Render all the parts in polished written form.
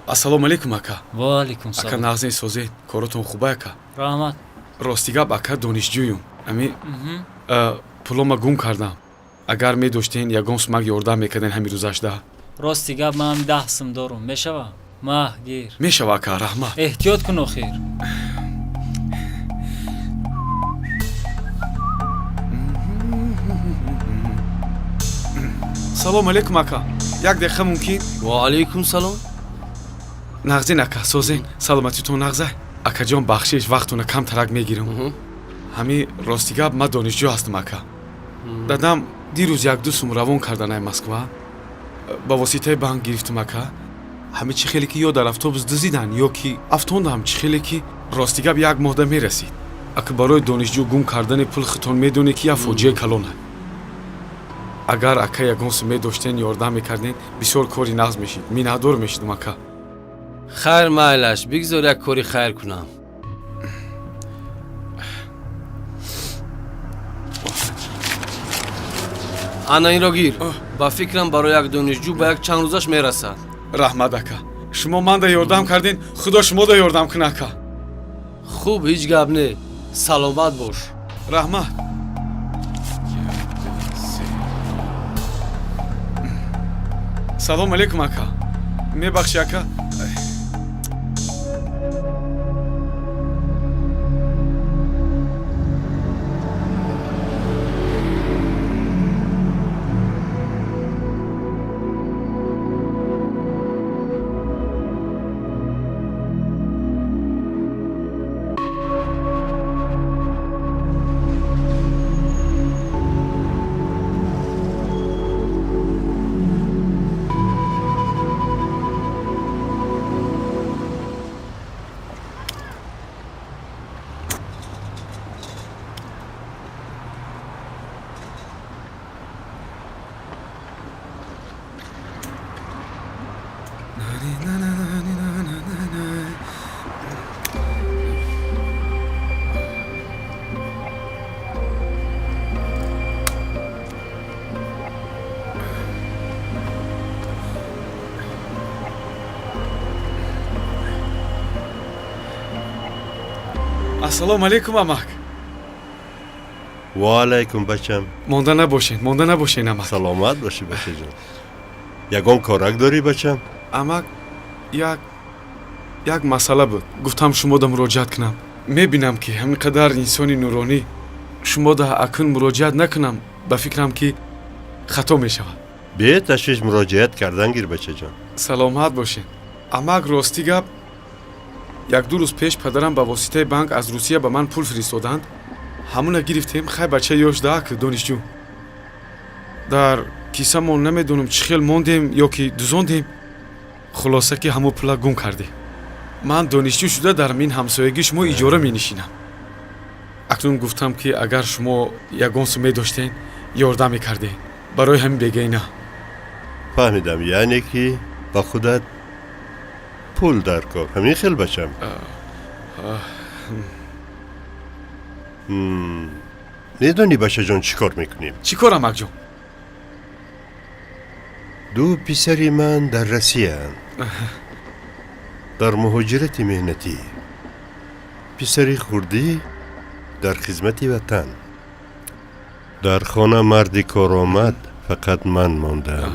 ассалому алейкум ака. ва алейкум салом. Ака нағзен созед, коротон хуба ака. раҳмат. Ростигап ака донишҷӯюм. Ами пулома гум кардам. Агар медоштен ягон сумак ёрдам мекарден ҳами рӯзашда. рости гап ман 10 сум дорум. мешава? маҳ гир. Мешава ака, раҳмат. эҳтиёт кун охир. салому алейкум ака. Як дақиқа мумкин? ва алейкум салом. нағзен ака, созен. саломатитон нағза. Акаҷон бахшиш вақтона камтарак мегирам. ҳами ростигап ман донишҷӯ ҳастам ака. дадам дирӯз 1-2 сум равон карданай Москва. ба воситаи банк гирифтам ака. ҳами чӣ хеле ки ё дар автобус дузидан ё ки афтондам чӣ хеле ки ростигап 1 моҳда мерасид. ака барои донишҷӯ гум кардани пул хитон медонед ки як фоҷиаи калон аст. агар ака ягон сум медоштен ёрдам мекарден бисёр кори нағз мешид. миннатдор мешидам ака. хайр майлаш, бигзор як кори хайр кунам. ана инро гир. ба фикрам барои як донишҷӯ ба як чанд рӯзаш мерасад. раҳмат ака. шумо манда ёрдам карден, худо шумода ёрдам кун ака. хуб, ҳеҷ гап не. саломат бош. раҳмат. салому алейкум ака. мебахши ака. ассалому алейкум амак. ва алейкум бачам. монда набошен амак. саломат боши бачаҷон. ягон корак дорӣ бачам? амак як масъала буд. гуфтам шумода муроҷиат кунам. мебинам ки ҳамин қадар инсони нуронӣ шумода акун муроҷиат накунам ба фикрам ки хато мешавад. бе ташвиш муроҷиат кардан гир бачаҷон. саломат бошен. амак рости гап 1-2 рӯз пеш падарам ба воситаи банк аз русия ба ман пул фиристоданд. ҳамуна гирифтем. хай бачаи ёшдаак донишҷӯ. дар кисамон намедонам чӣ хел мондем ё ки дузондем. хулоса ки ҳамон пула гум кардем. ман донишҷӯ шуда дар мин ҳамсоягӣ шумо иҷора менишинам. акнун гуфтам ки агар шумо ягон сум медоштен ёрдам мекардем барои ҳамин бегайна. фаҳмидам, яъне ки ба худат пул дар кор. ҳамин хел бачам. медонӣ бачаҷон чӣ кор мекунем? чӣ кор амакҷон? ду писари ман дар Россиянд. дар муҳоҷирати меҳнатӣ. писари хурдӣ дар хизмати ватан. дар хона марди коромад фақат ман мондам.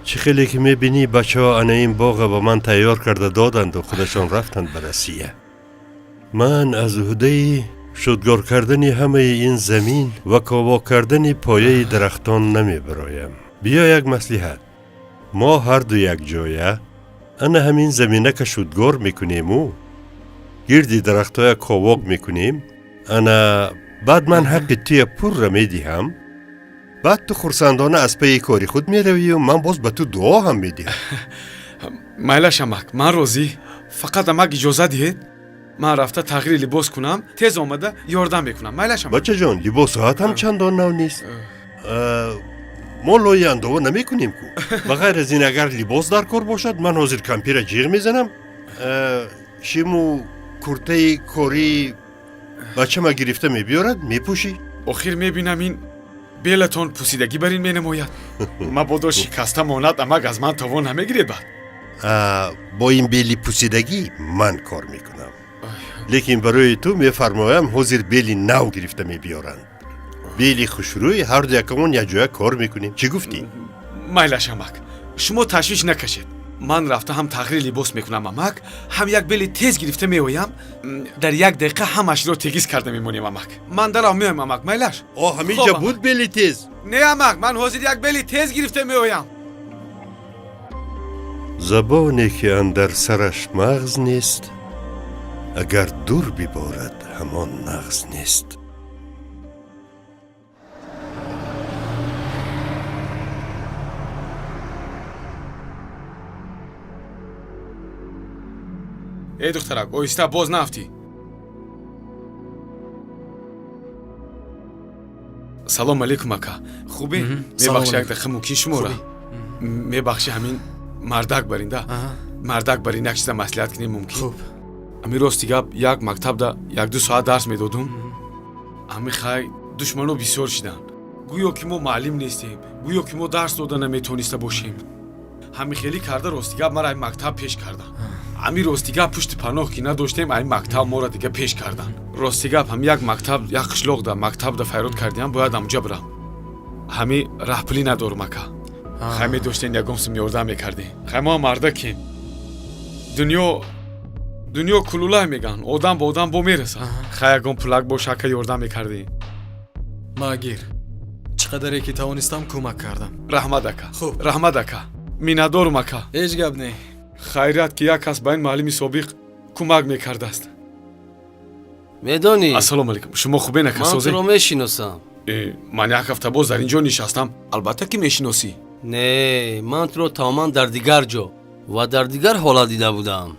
чӣ хеле ки мебинӣ бачаҳо ана ин боға ба ман тайёр карда доданду худашон рафтанд ба Россия. ман аз уҳдаи шудгор кардани ҳамаи ин замин ва ково кардани пояи дарахтон намебароям. биё як маслиҳат. мо ҳарду якҷоя ана ҳамин заминака шудгор мекунему, гирди дарахтоя ковоқ мекунем. ана баъд ман ҳаққи туя пурра медиҳам. баъд ту хурсандона аз паи кори худ меравию, ман боз ба ту дуо ҳам медиҳам. майлаш амак, ман розӣ. фақат амак иҷоза диҳед ман рафта тағйири либос кунам, тез омада ёрдам мекунам. майлаш амак. бачаҷон, либосоат ҳам чандон нав нест. мо лои андова намекунем ку. ба ғайр аз ин агар либос дар кор бошад, ман ҳозир кампира ҷиғ мезанам. шиму куртаи корӣ бачама гирифта мебиёрад, мепӯшӣ. охир мебинам ин белатон пусидагӣ бар ин менамояд. Мабодо шикаста монад, амак аз ман тавон намегиред баъд. با این بیلی پوسیدگی من کار میکنم لیکن برای تو میفرمایم حاضر بیلی نو گرفته میبیارند بیلی خوشروی هر دو یکمون یک جای کار میکنیم چی گفتی؟ майлаш амак, шумо ташвиш накашед. Ман рафта ҳам тағйири либос мекунам амак, ҳам як бели тез гирифта меоям, дар як дақиқа ҳамашро тегиз карда мемонем амак. Ман дарам меоям амак, майлаш? همینجا بود بیلی تیز Не амак, ман ҳозир як бели тез гирифта меоям. زبانی که اندر سرش مغز نیست اگر دور ببارد همان نغز نیست эй духтарак, оҳиста боз нафтӣ. салом алейкум ака. хубе? мебахши як дақиқа мумкин шумора? мебахши ҳамин мардак баринда? мардак барин як чиза маслиҳат кинем мумкин? ами рости гап як мактабда 1-2 соат дарс медодум. ами хай душмано бисёр шидан. гӯё ки мо муаллим нестем, гӯё ки мо дарс дода наметавониста бошем. ҳами хелӣ карда рости гап мара ин мактаб пеш кардан. ами рости гап пушти паноҳ ки надоштем, ин мактаб мора дига пеш кардан. рости гап ҳам як мактаб, як қишлоқда мактабда файрод кардиам, бояд амҷа бирам. ҳами раҳпулӣ надорум ака. хай медоштем ягон сум ёрдам мекардем. хай мо марда кем. дунё кулулай меган, одам ба одам бо мерасад. хай ягон пулак бош ака ёрдам мекардем. магир чӣ қадаре ки тавонистам кӯмак кардам. раҳмат ака. Хуб. раҳмат ака. миннатдорум ака. ҳеҷ гап не. хайрат ки як кас ба ин муаллими собиқ кӯмак мекардааст. медонӣ ассалому алайкум. шумо хубен ака? ман созе? туро мешиносам. ман як ҳафта боз дар ин ҷо нишастам. албатта ки мешиносӣ. не ман туро тамоман дар дигар ҷо ва дар дигар ҳолат дида будам.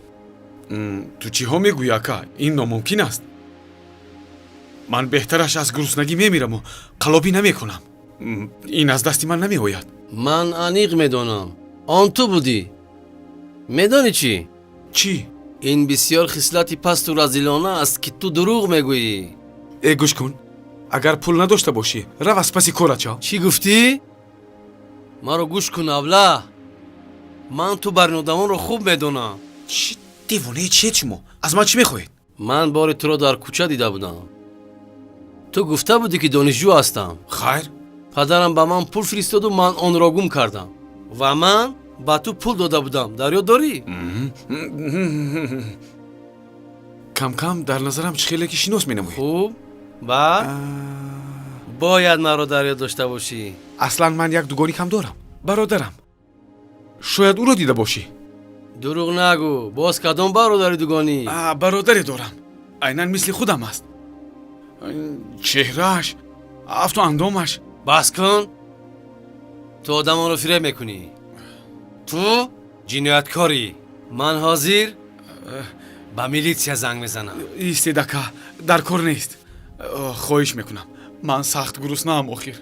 ту чиҳо мегӯӣ ака? ин номумкин аст. ман беҳтараш аз гуруснагӣ мемираму қалобӣ намекунам. ин аз дасти ман намеояд. ман аниқ медонам он ту будӣ. медонӣ чӣ? чӣ? ин бисьёр хислати пасту разилона аст ки ту дурӯғ мегӯӣ. гӯш кун. агар пул надошта бошӣ, рав аз паси корачо. чӣ гуфтӣ? маро гӯш кун авла. ман ту барнодамонро хуб медонам. чӣ девонаи чиед шумо? аз ман чӣ мехоҳед? ман бори туро дар кӯча дида будам. ту гуфта будӣ ки донишҷӯ ҳастам. хайр. падарам ба ман пул фиристоду ман онро гум кардам ва ман ба ту пул дода будам. дар ёд дорӣ? кам кам дар назарам чӣ хеле ки шинос менамоед. хуб ба бояд маро дар ёд дошта бошӣ. аслан ман як дугонӣ ҳам дорам. бародарам. шояд ӯро дида бошӣ. дурӯғ нагӯ. боз кадом бародари дугонӣ? бародаре дорам. айнан мисли худам аст. чеҳрааш, афту андомаш. бас кун. ту одамонро фиреб мекунӣ. ту ҷинояткорӣ. ман ҳозир ба милитсия занг мезанам. истед ака, дар кор нест. хоҳиш мекунам. ман сахт гуруснаам охир.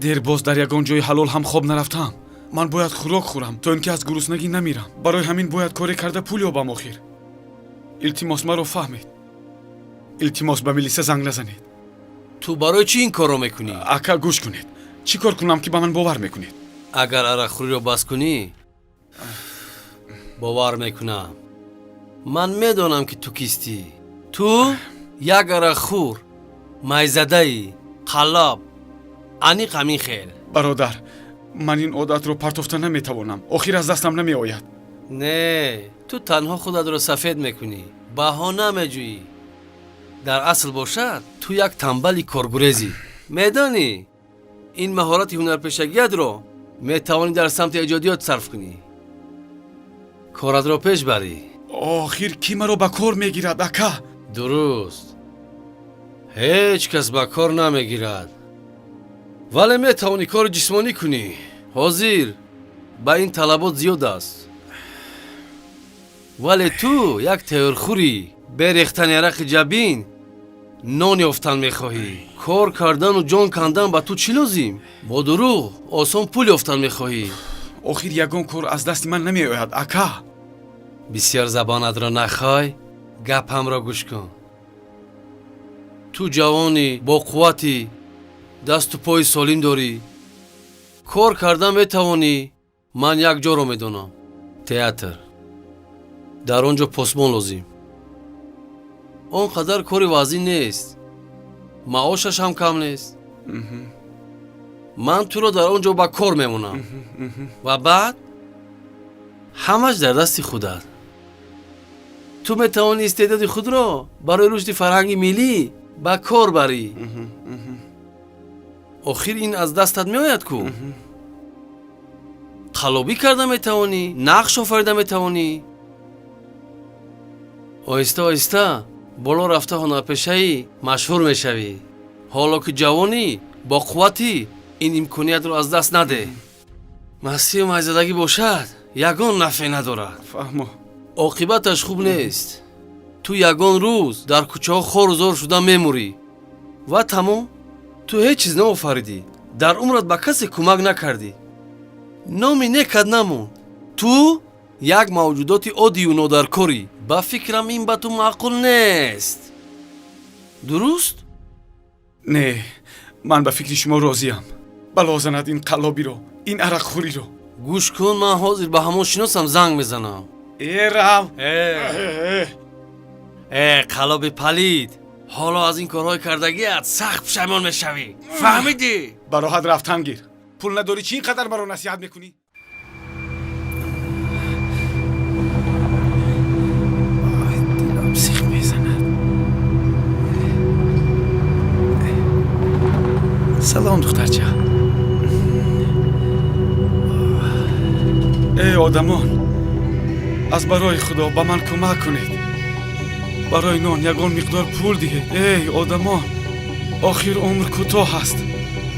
дер боз дар ягон ҷои ҳалол ҳам хоб нарафтаам. ман бояд хӯрок хӯрам, то ин ки аз гуруснагӣ намирам. барои ҳамин бояд коре карда пул ёбам охир. илтимос маро фаҳмед. илтимос ба милисия занг назанед. ту барои чӣ ин корро мекунӣ? ака гӯш кунед. чӣ кор кунам ки ба ман бовар мекунед? агар арақхӯриро бас кунӣ бовар мекунам. ман медонам ки ту кистӣ. ту як арақхӯр, майзадаи, қаллоб, аниқ ҳамин хел. бародар, ман ин одатро партофта наметавонам. охир аз дастам намеояд. не, ту танҳо худатро сафед мекунӣ. баҳона меҷӯӣ. дар асл бошад ту як танбали коргурезӣ. медонӣ ин маҳорати ҳунарпешагиятро метавонӣ дар самти эҷодиёт сарф кунӣ. коратро пеш барӣ. охир кӣ маро ба кор мегирад ака? дуруст. ҳеҷ кас ба кор намегирад. вале метавонӣ кори ҷисмонӣ кунӣ. ҳозир ба ин талабот зиёд аст. вале ту як теёрхӯрӣ, берехтани арақи ҷабин, нон ёфтан мехоҳӣ. кор кардану ҷон кандан ба ту чӣ лозим? бо дурӯғ осон пул ёфтан мехоҳӣ. охир ягон кор аз дасти ман намеояд ака. бисьёр забонатро нахоҳ, гапамро гӯш кун. ту ҷавони боқувватӣ, дасту пои солим дорӣ, кор карда метавонӣ. Ман як ҷоро медонам. Театр. дар он ҷо посбон лозим. он қадар кори вазин нест. маошаш ҳам кам нест. ман туро дар он ҷо ба кор мемонам. ва баъд ҳамаш дар дасти худат. ту метавонӣ истеъдоди худро барои рушди фарҳанги миллӣ ба кор барӣ. охир ин аз дастат меояд ку. қалобӣ карда метавонӣ, нақш офарида метавонӣ. оҳиста оҳиста боло рафта ҳунарпешаӣ машҳур мешавӣ. ҳоло ки ҷавонӣ бо қувватӣ ин имкониятро аз даст наде. мастию майзадагӣ бошад ягон нафъе надорад. фаҳмо. оқибаташ хуб нест. ту ягон рӯз дар кӯчаҳо хору зор шуда мемурӣ. ва тамом. ту ҳеҷ чиз наофаридӣ. дар умрат ба касе кӯмак накардӣ. номи некад намонд. ту як мавҷудоти оддию нодаркорӣ. ба фикрам ин ба ту маъқул нест. дуруст? не, ман ба фикри шумо розиам. бало занад ин қаллобиро, ин арақхӯриро. гӯш кун, ман ҳозир ба ҳамон шиносам занг мезанам. рав. қалоби палид, ҳоло аз ин корҳои кардагиат сахт пушаймон мешавӣ. фаҳмидӣ? ба роҳат рафтан гир. пул надорӣ чӣ ин қадар маро насиҳат мекунӣ? дилам сиқ мезанад. салом духтарча. эй одамон, аз барои худо ба ман кӯмак кунед. барои нон ягон миқдор пул диҳед. эй одамон, охир умр кӯтоҳ аст.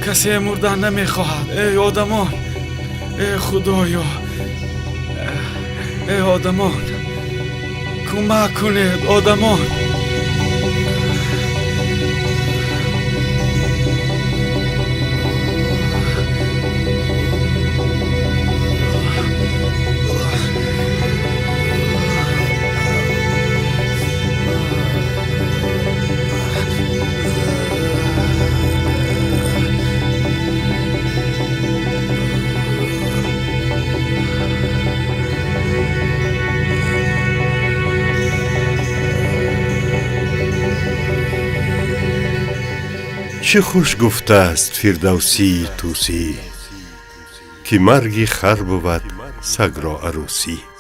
касе мурдан намехоҳад. эй одамон, эй худоё, эй одамон, кӯмак кунед одамон. چه خوش گفته است فردوسی توسی که مرگ خر بود سگ را عروسی.